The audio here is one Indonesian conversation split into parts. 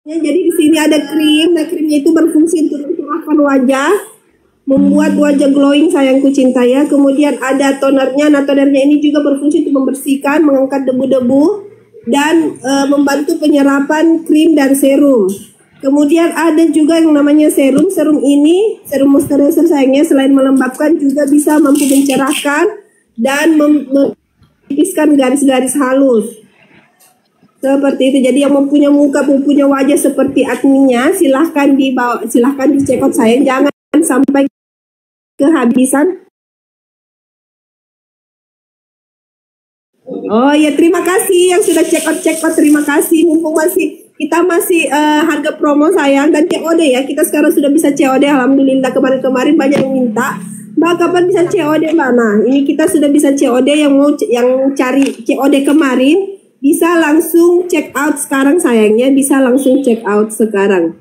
Jadi di sini ada krim. Nah, krimnya itu berfungsi untuk mencerahkan wajah, membuat wajah glowing sayangku cinta ya. Kemudian ada tonernya. Nah, tonernya ini juga berfungsi untuk membersihkan, mengangkat debu-debu dan membantu penyerapan krim dan serum. Kemudian ada juga yang namanya serum. Serum ini, serum moisturizer sayangnya, selain melembabkan juga bisa mampu mencerahkan dan menipiskan garis-garis halus. Seperti itu. Jadi yang mempunyai muka, mempunyai wajah seperti adminnya, silahkan dibawa, silahkan dicek out sayang. Jangan sampai kehabisan. Oh ya, terima kasih yang sudah check out. Terima kasih. Mumpung kita masih harga promo sayang dan COD ya. Kita sekarang sudah bisa COD. Alhamdulillah, kemarin banyak yang minta. Mbak, kapan bisa COD Mbak? Nah, ini kita sudah bisa COD. Yang cari COD kemarin bisa langsung check out sekarang sayangnya. Bisa langsung check out sekarang.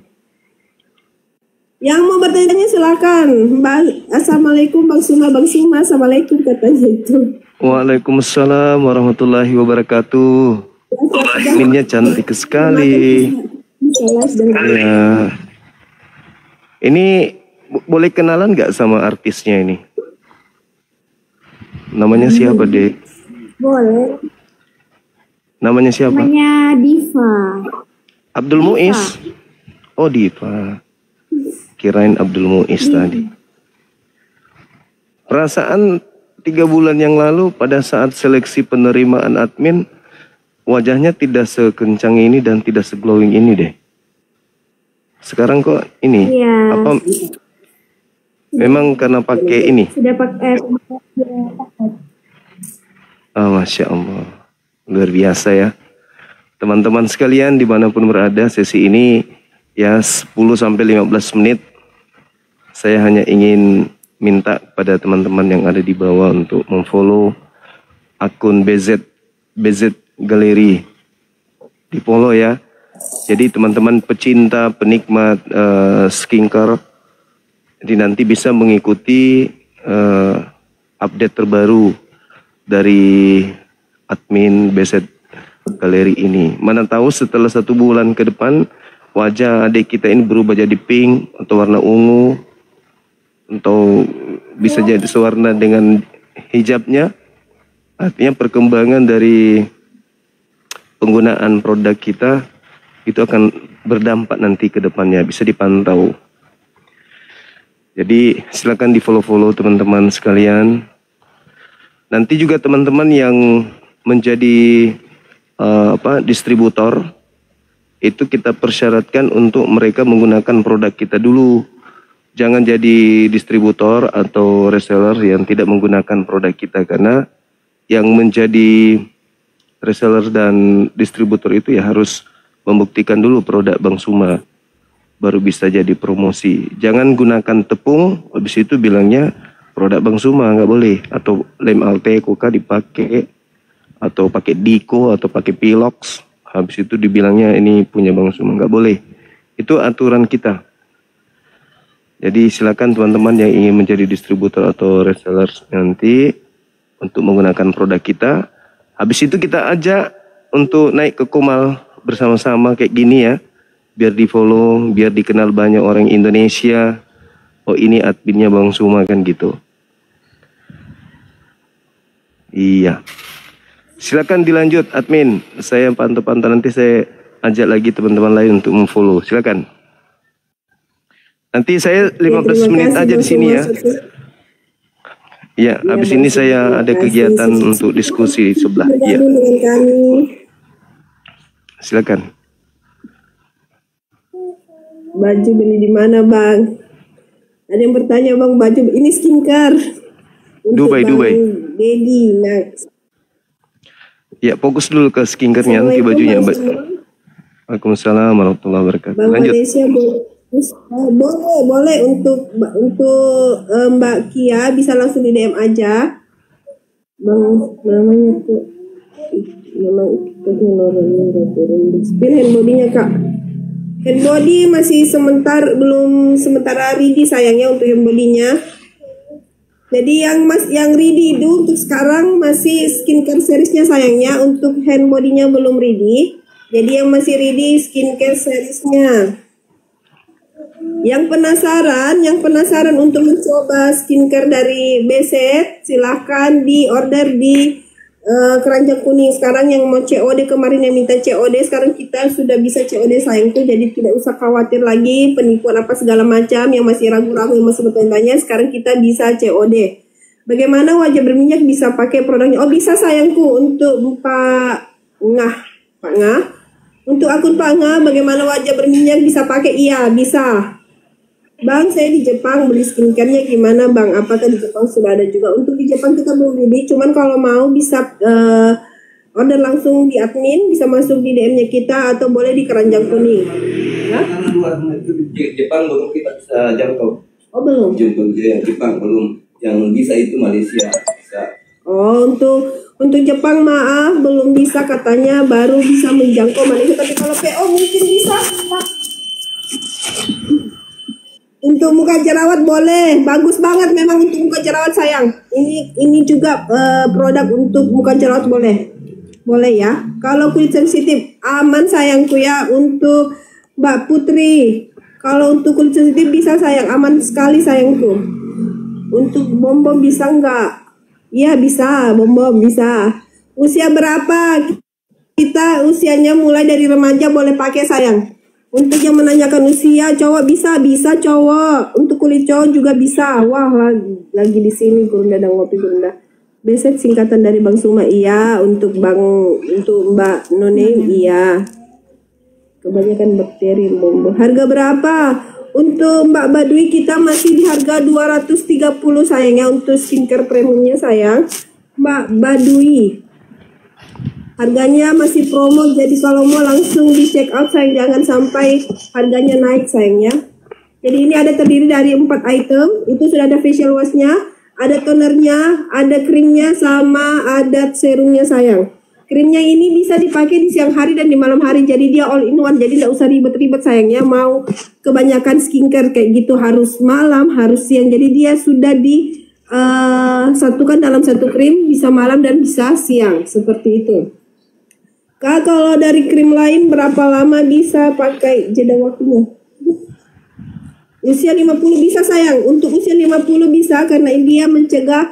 Yang mau bertanya silakan. Mbak, assalamualaikum Bang Suma. Assalamualaikum katanya itu. Waalaikumsalam warahmatullahi wabarakatuh. Minnya cantik sekali. Ya. Ini boleh kenalan nggak sama artisnya ini? Namanya siapa, Dek? Boleh. Namanya siapa? Namanya Diva. Abdul Muiz. Oh, Diva. Kirain Abdul Muiz tadi. Perasaan 3 bulan yang lalu pada saat seleksi penerimaan admin, wajahnya tidak sekencang ini dan tidak seglowing ini deh. Sekarang kok ini? Iya. Apa? Memang karena pakai ini? Sudah pakai. Oh, Masya Allah. Luar biasa ya. Teman-teman sekalian dimanapun berada, sesi ini ya 10-15 menit. Saya hanya ingin minta pada teman-teman yang ada di bawah untuk memfollow akun BZ Galeri. Di follow ya. Jadi teman-teman pecinta, penikmat skincare, jadi nanti bisa mengikuti update terbaru dari admin BZ Galeri ini. Mana tahu setelah 1 bulan ke depan wajah adik kita ini berubah jadi pink atau warna ungu, atau bisa jadi sewarna dengan hijabnya. Artinya perkembangan dari penggunaan produk kita itu akan berdampak nanti ke depannya, bisa dipantau. Jadi silakan di follow teman-teman sekalian. Nanti juga teman-teman yang menjadi distributor, itu kita persyaratkan untuk mereka menggunakan produk kita dulu. Jangan jadi distributor atau reseller yang tidak menggunakan produk kita, karena yang menjadi reseller dan distributor itu ya harus membuktikan dulu produk Bang Suma, baru bisa jadi promosi. Jangan gunakan tepung, habis itu bilangnya produk Bang Suma, nggak boleh. Atau lem Alte Koka dipakai, atau pakai Diko, atau pakai Pilox, habis itu dibilangnya ini punya Bang Suma, nggak boleh. Itu aturan kita. Jadi silakan teman-teman yang ingin menjadi distributor atau reseller nanti untuk menggunakan produk kita. Habis itu kita ajak untuk naik ke Komal bersama-sama kayak gini ya. Biar di follow, biar dikenal banyak orang Indonesia. Oh, ini adminnya Bang Suma kan gitu. Iya. Silakan dilanjut admin. Saya pantau-pantau, nanti saya ajak lagi teman-teman lain untuk memfollow. Silakan. Nanti saya 15 menit aja di sini ya. Ya, habis ini saya ada kegiatan untuk diskusi di sebelah. Ya. Silakan. Baju beli di mana Bang? Ada yang bertanya Bang, baju ini skincare. Dubai. Dedi, next. Ya, fokus dulu ke skincare-nya, nanti bajunya. Waalaikumsalam warahmatullahi wabarakatuh. Bang Lanjut. Malaysia boleh untuk Mbak Kia bisa langsung di DM aja. Bang, namanya tuh nama spill hand body-nya Kak. Hand body masih belum sementara ready sayangnya untuk hand body-nya. Jadi yang ready itu untuk sekarang masih skincare seriesnya sayangnya, untuk hand body-nya belum ready. Jadi yang masih ready skincare seriesnya. Yang penasaran untuk mencoba skincare dari Beset, silahkan di order di Keranjang Kuning. Sekarang yang mau COD, kemarin yang minta COD, sekarang kita sudah bisa COD sayangku, jadi tidak usah khawatir lagi penipuan apa segala macam. Yang masih ragu-ragu, yang masih bertanya, sekarang kita bisa COD. Bagaimana wajah berminyak bisa pakai produknya? Oh bisa sayangku, untuk Pak Ngah. Untuk akun Pak Ngah, bagaimana wajah berminyak bisa pakai? Iya bisa. Bang, saya di Jepang beli skincare-nya gimana Bang? Apakah di Jepang sudah ada juga? Untuk di Jepang kita belum beli, cuman kalau mau bisa order langsung di admin, bisa masuk di DM-nya kita atau boleh di Keranjang Kuning. Ya? Jepang belum kita bisa jangkau. Oh belum? Jepang belum. Yang bisa itu Malaysia bisa. Oh untuk Jepang maaf belum bisa katanya, baru bisa menjangkau Malaysia. Tapi kalau PO mungkin bisa. Untuk muka jerawat boleh, bagus banget memang untuk muka jerawat sayang. Ini juga produk untuk muka jerawat boleh ya. Kalau kulit sensitif aman sayangku ya. Untuk Mbak Putri, kalau untuk kulit sensitif bisa sayang, aman sekali sayangku. Untuk bom bisa nggak? Iya bisa, bom bisa. Usia berapa? Kita usianya mulai dari remaja boleh pakai sayang. Untuk yang menanyakan usia, cowok bisa cowok. Untuk kulit cowok juga bisa. Wah, lagi di sini Gurunda dan Ngopi Gurunda. Beset singkatan dari Bang Suma, iya. Untuk Mbak None, iya. Kebanyakan bakteri bombo. Harga berapa? Untuk Mbak Badui kita masih di harga 230 sayangnya untuk skincare premiumnya sayang. Mbak Badui. Harganya masih promo, jadi kalau mau langsung di check out sayang, jangan sampai harganya naik sayangnya. Jadi ini ada terdiri dari 4 item, itu sudah ada facial washnya, ada tonernya, ada krimnya, sama ada serumnya sayang. Krimnya ini bisa dipakai di siang hari dan di malam hari, jadi dia all in one, jadi tidak usah ribet-ribet sayangnya. Mau kebanyakan skincare kayak gitu harus malam, harus siang, jadi dia sudah satukan dalam satu krim, bisa malam dan bisa siang, seperti itu. Kak, kalau dari krim lain berapa lama bisa pakai jeda waktunya? Usia 50 bisa sayang. Untuk usia 50 bisa karena dia mencegah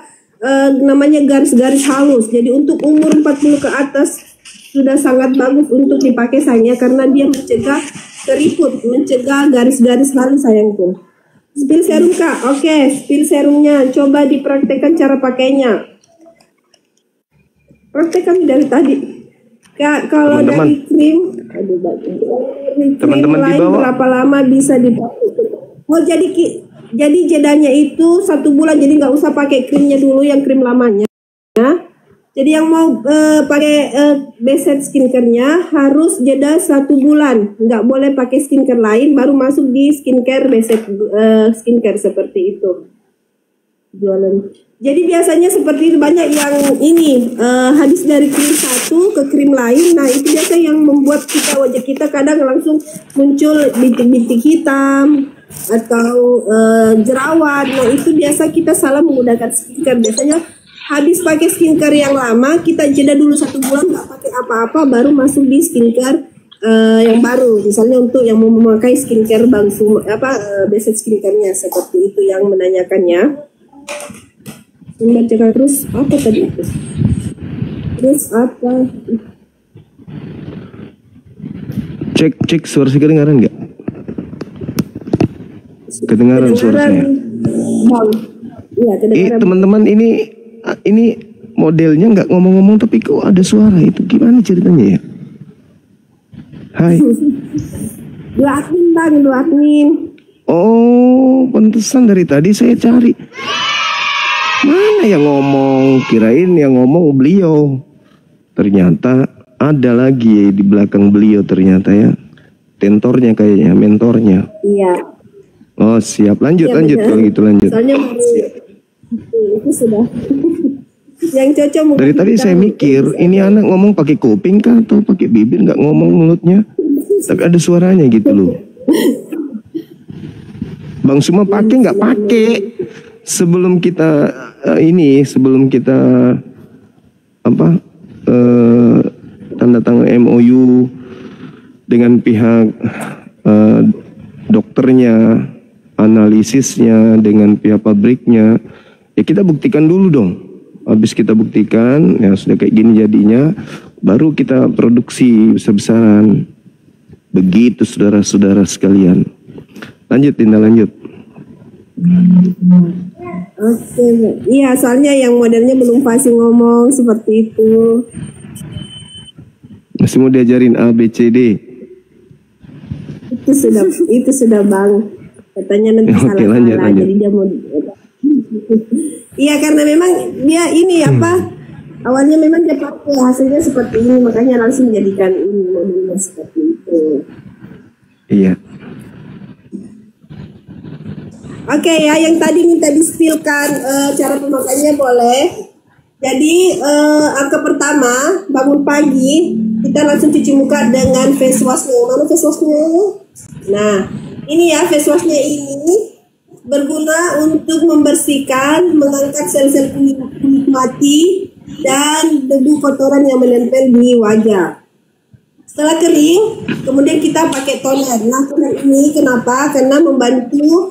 namanya garis-garis halus. Jadi untuk umur 40 ke atas sudah sangat bagus untuk dipakai sayangnya karena dia mencegah keriput, mencegah garis-garis halus sayangku. Spill serum Kak. Oke, spill serumnya. Coba dipraktekkan cara pakainya. Praktekkan dari tadi. Kak, kalau dari krim, teman-teman di bawah berapa lama bisa dipakai? Oh jadi jedanya itu 1 bulan, jadi nggak usah pakai krimnya dulu yang krim lamanya. Jadi yang mau pakai Beset skincare-nya harus jeda 1 bulan, nggak boleh pakai skincare lain, baru masuk di skincare Beset skincare seperti itu. Jualan. Jadi biasanya seperti itu, banyak yang ini habis dari krim satu ke krim lain. Nah itu biasa yang membuat wajah kita kadang langsung muncul bintik-bintik hitam atau jerawat. Nah itu biasa kita salah menggunakan skincare. Biasanya habis pakai skincare yang lama, kita jeda dulu 1 bulan nggak pakai apa-apa, baru masuk di skincare yang baru. Misalnya untuk yang mau memakai skincare Bang Suma, Beset skincare-nya seperti itu yang menanyakannya. Membaca terus apa tadi itu? Terus apa? Cek suara saya kedengaran nggak? Kedengaran suaranya. Bang. Iya, kedengaran. Teman-teman ini modelnya nggak ngomong-ngomong tapi kok ada suara, itu gimana ceritanya ya? Hai. Dua admin Bang, dua admin. Oh, pantesan dari tadi saya cari. Mana yang ngomong? Kirain yang ngomong beliau. Ternyata ada lagi di belakang beliau ternyata ya. Tentornya kayaknya, mentornya. Iya. Oh siap, lanjut kalau gitu lanjut. Soalnya itu sudah. Yang cocok mungkin. Dari tadi saya mikir, ini anak ngomong pakai kuping kah atau pakai bibir, nggak ngomong mulutnya. Tapi ada suaranya gitu loh. Bang Suma pakai nggak pakai? Sebelum kita tanda tangan MOU dengan pihak dokternya, analisisnya, dengan pihak pabriknya, ya kita buktikan dulu dong. Habis kita buktikan, ya sudah kayak gini jadinya, baru kita produksi besar-besaran. Begitu saudara-saudara sekalian. Lanjut Dinda, lanjut. Oke, iya soalnya yang modelnya belum fasih ngomong seperti itu. Masih mau diajarin A, B, C, D. Itu sudah bang. Katanya nanti Oke, salah-salah, lanjut. jadi dia mau. Iya karena memang dia ini apa? Awalnya memang dia pakai hasilnya seperti ini, makanya langsung menjadikan ini modelnya seperti itu. Iya. Oke ya, yang tadi minta di-spillkan cara pemakaiannya boleh. Jadi angka pertama, bangun pagi kita langsung cuci muka dengan face washnya. Mana face washnya? Nah, ini ya face washnya ini berguna untuk membersihkan, mengangkat sel-sel kulit mati dan debu kotoran yang menempel di wajah. Setelah kering, kemudian kita pakai toner. Nah, toner ini kenapa? Karena membantu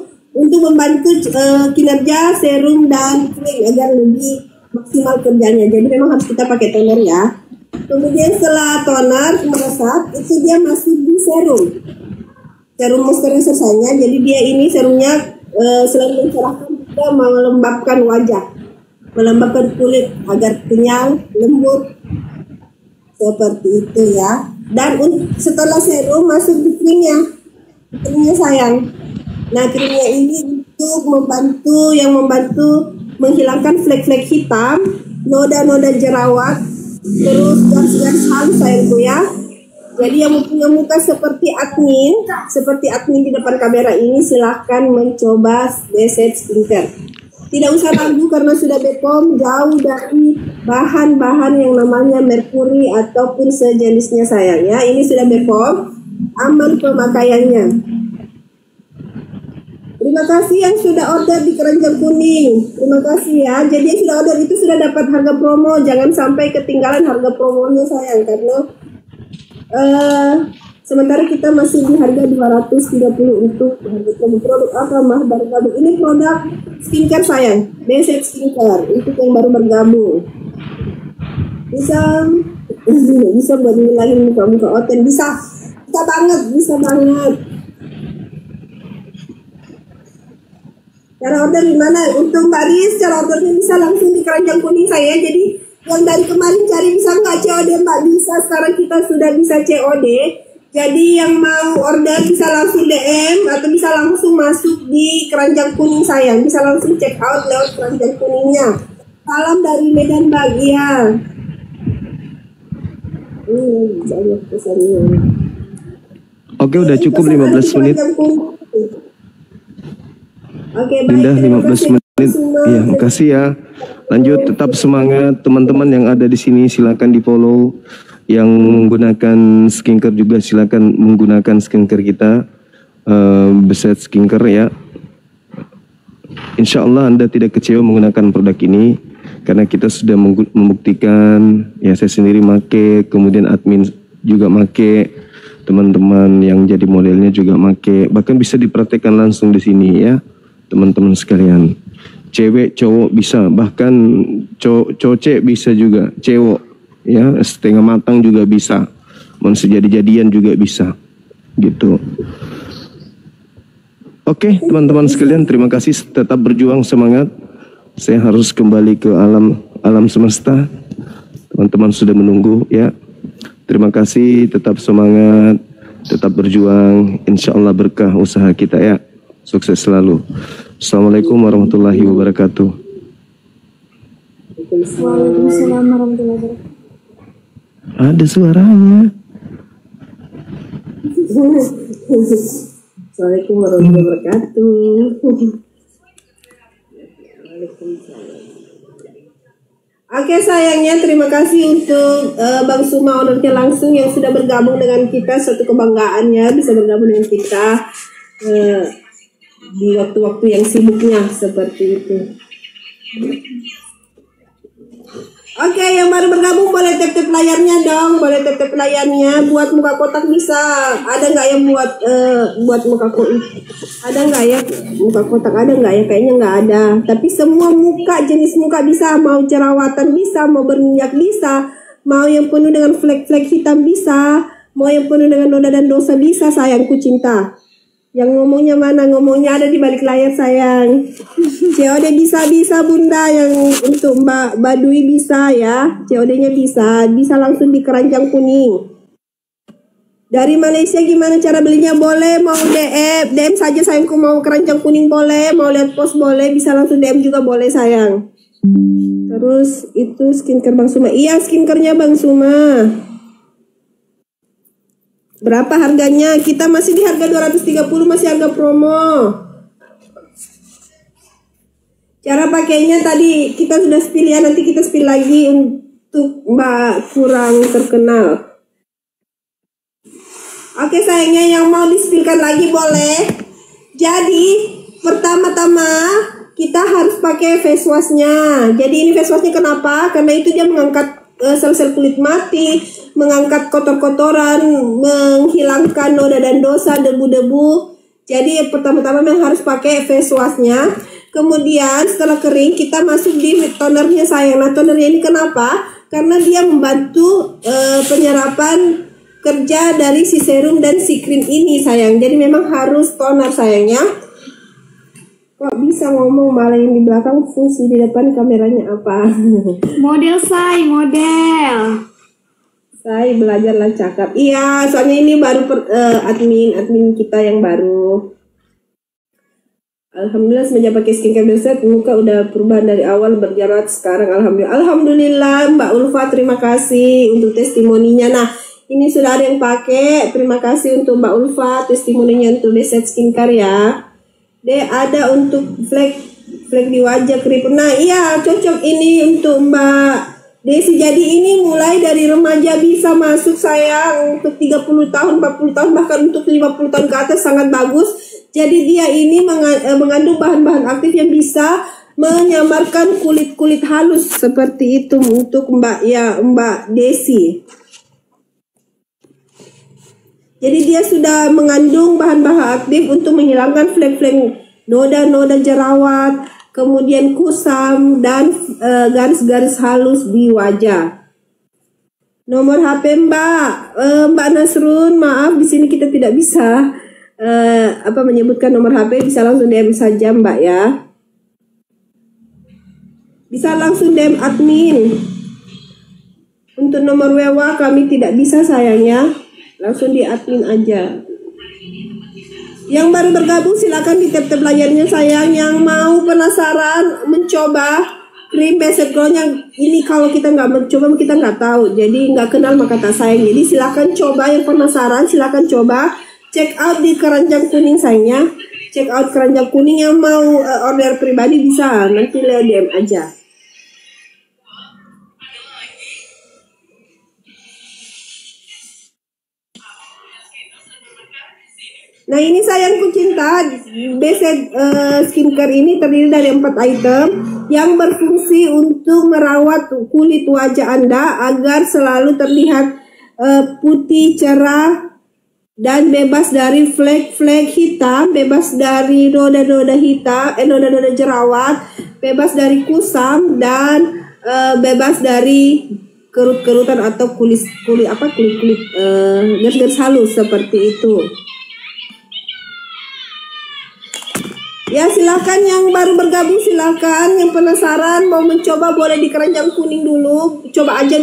kinerja serum dan krim agar lebih maksimal kerjanya. Jadi memang harus kita pakai toner ya. Kemudian setelah toner meresap, itu dia masih di serum moisturizer saya. Jadi dia ini serumnya selain mencerahkan juga melembabkan wajah, melembabkan kulit agar kenyal, lembut seperti itu ya. Dan setelah serum masuk di krimnya sayang. Nah krimnya ini untuk membantu menghilangkan flek-flek hitam, noda-noda jerawat, terus garis-garis halus sayangku ya. Jadi yang punya muka seperti admin di depan kamera ini silahkan mencoba Beset Skincare. Tidak usah ragu karena sudah BPOM, jauh dari bahan-bahan yang namanya merkuri ataupun sejenisnya sayang ya. Ini sudah BPOM, aman pemakaiannya. Terima kasih yang sudah order di Keranjang Kuning. Terima kasih ya. Jadi yang sudah order itu sudah dapat harga promo. Jangan sampai ketinggalan harga promonya sayang karena sementara kita masih di harga 230 untuk harga produk apa mah baru gabung. Ini produk skincare sayang, Beset Skincare untuk yang baru bergabung. Bisa buat ngilangin muka oten, bisa banget. Cara order gimana? Untuk Mbak Riz, cara ordernya bisa langsung di Keranjang Kuning saya. Jadi yang dari kemarin cari bisa nggak COD Mbak, bisa. Sekarang kita sudah bisa COD. Jadi yang mau order bisa langsung DM atau bisa langsung masuk di Keranjang Kuning sayang. Bisa langsung check out lewat Keranjang Kuningnya. Salam dari Medan Bagia. Banyak pesannya. Oke, udah cukup 15 menit. Oke, Dinda, baik. 15 menit. Iya, makasih ya. Lanjut, tetap semangat teman-teman yang ada di sini. Silakan di follow. Yang menggunakan skincare juga silakan menggunakan skincare kita, Beset Skincare ya. Insya Allah Anda tidak kecewa menggunakan produk ini karena kita sudah membuktikan. Ya saya sendiri make, kemudian admin juga make, teman-teman yang jadi modelnya juga make. Bahkan bisa dipraktekkan langsung di sini ya. Teman-teman sekalian, cewek cowok bisa, bahkan cowok bisa juga, cewek ya setengah matang juga bisa, mau sejadi-jadian juga bisa gitu. Oke teman-teman sekalian, terima kasih, tetap berjuang, semangat. Saya harus kembali ke alam semesta, teman-teman sudah menunggu ya. Terima kasih, tetap semangat, tetap berjuang, insya Allah berkah usaha kita ya. Sukses selalu. Assalamualaikum warahmatullahi wabarakatuh. Waalaikumsalam warahmatullahi wabarakatuh. Ada suaranya. Assalamualaikum warahmatullahi wabarakatuh. Oke sayangnya, terima kasih untuk Bang Suma ownernya langsung yang sudah bergabung dengan kita. Suatu kebanggaannya bisa bergabung dengan kita di waktu-waktu yang sibuknya seperti itu. Oke, yang baru bergabung boleh tap-tap layarnya dong, boleh tap-tap layarnya. Buat muka kotak bisa. Ada nggak yang buat muka kotak? Ada nggak ya muka kotak? Ada nggak ya? Kayaknya nggak ada. Tapi semua muka, jenis muka bisa. Mau jerawatan bisa, mau berminyak bisa, mau yang penuh dengan flek-flek hitam bisa, mau yang penuh dengan noda dan dosa bisa. Sayangku cinta. Yang ngomongnya mana? Ngomongnya ada di balik layar sayang. COD bisa bunda, yang untuk Mbak Badui bisa ya. COD-nya bisa langsung di keranjang kuning. Dari Malaysia gimana cara belinya? Boleh, mau DM saja sayangku, mau keranjang kuning boleh, mau lihat post boleh, bisa langsung DM juga boleh sayang. Terus itu skincare Bang Suma. Iya, skincare-nya Bang Suma. Berapa harganya? Kita masih di harga 230, masih harga promo. Cara pakainya tadi kita sudah spill ya, nanti kita spill lagi untuk Mbak kurang terkenal. Oke sayangnya, yang mau di-spillkan lagi boleh. Jadi pertama-tama kita harus pakai face wash-nya. Jadi ini face wash-nya kenapa? Karena itu dia mengangkat sel-sel kulit mati, mengangkat kotor-kotoran, menghilangkan noda dan dosa, debu-debu. Jadi pertama-tama memang harus pakai face wash-nya. Kemudian setelah kering kita masuk di tonernya sayang. Nah tonernya ini kenapa? Karena dia membantu penyerapan kerja dari si serum dan si krim ini sayang. Jadi memang harus toner sayangnya. Kok bisa ngomong malah yang di belakang, fungsi di depan kameranya apa? Model model. Saya belajarlah cakap. Iya, soalnya ini baru admin kita yang baru. Alhamdulillah semenjak pakai skincare Belset, muka udah perubahan dari awal berjerawat sekarang. Alhamdulillah Mbak Ulfa, terima kasih untuk testimoninya. Nah, ini sudah ada yang pakai. Terima kasih untuk Mbak Ulfa testimoninya untuk Belset skincare ya. Ada untuk flek di wajah keriput. Nah, iya cocok ini untuk Mbak Desi. Jadi ini mulai dari remaja bisa masuk sayang, untuk 30 tahun, 40 tahun, bahkan untuk 50 tahun ke atas sangat bagus. Jadi dia ini mengandung bahan-bahan aktif yang bisa menyamarkan kulit-kulit halus seperti itu untuk Mbak Desi. Jadi dia sudah mengandung bahan-bahan aktif untuk menghilangkan flek-flek noda-noda jerawat, kemudian kusam dan garis-garis halus di wajah. Nomor HP Mbak Nasrun, maaf di sini kita tidak bisa menyebutkan nomor HP, bisa langsung DM saja Mbak ya. Bisa langsung DM admin. Untuk nomor WA kami tidak bisa sayangnya. Langsung di admin aja. Yang baru bergabung silakan di tap-tap layarnya sayang. Yang mau penasaran mencoba krim Belset Glow yang ini, kalau kita nggak mencoba kita nggak tahu. Jadi nggak kenal maka tak sayang. Jadi silakan coba, yang penasaran silakan coba. Check out di keranjang kuning sayangnya. Check out keranjang kuning. Yang mau order pribadi bisa, nanti Leo DM aja. Nah ini sayangku cinta, Belset skincare ini terdiri dari 4 item yang berfungsi untuk merawat kulit wajah Anda agar selalu terlihat putih, cerah, dan bebas dari flek-flek hitam, bebas dari noda-noda hitam, noda-noda jerawat, bebas dari kusam, dan bebas dari kerut-kerutan atau kulit garis-garis halus seperti itu. Ya silakan yang baru bergabung, silakan yang penasaran mau mencoba boleh di keranjang kuning dulu, dicoba aja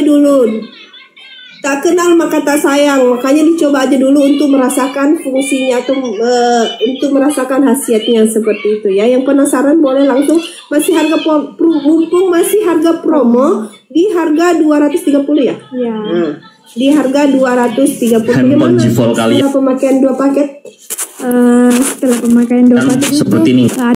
dulu. Tak kenal maka tak sayang, makanya dicoba aja dulu untuk merasakan fungsinya atau untuk merasakan khasiatnya seperti itu ya. Yang penasaran boleh langsung, masih harga mumpung masih harga promo di harga 230 ya. Iya. Nah, di harga 230. Handphone G-Fold kalian pemakaian 2 paket. Setelah pemakaian 2 paket seperti ini.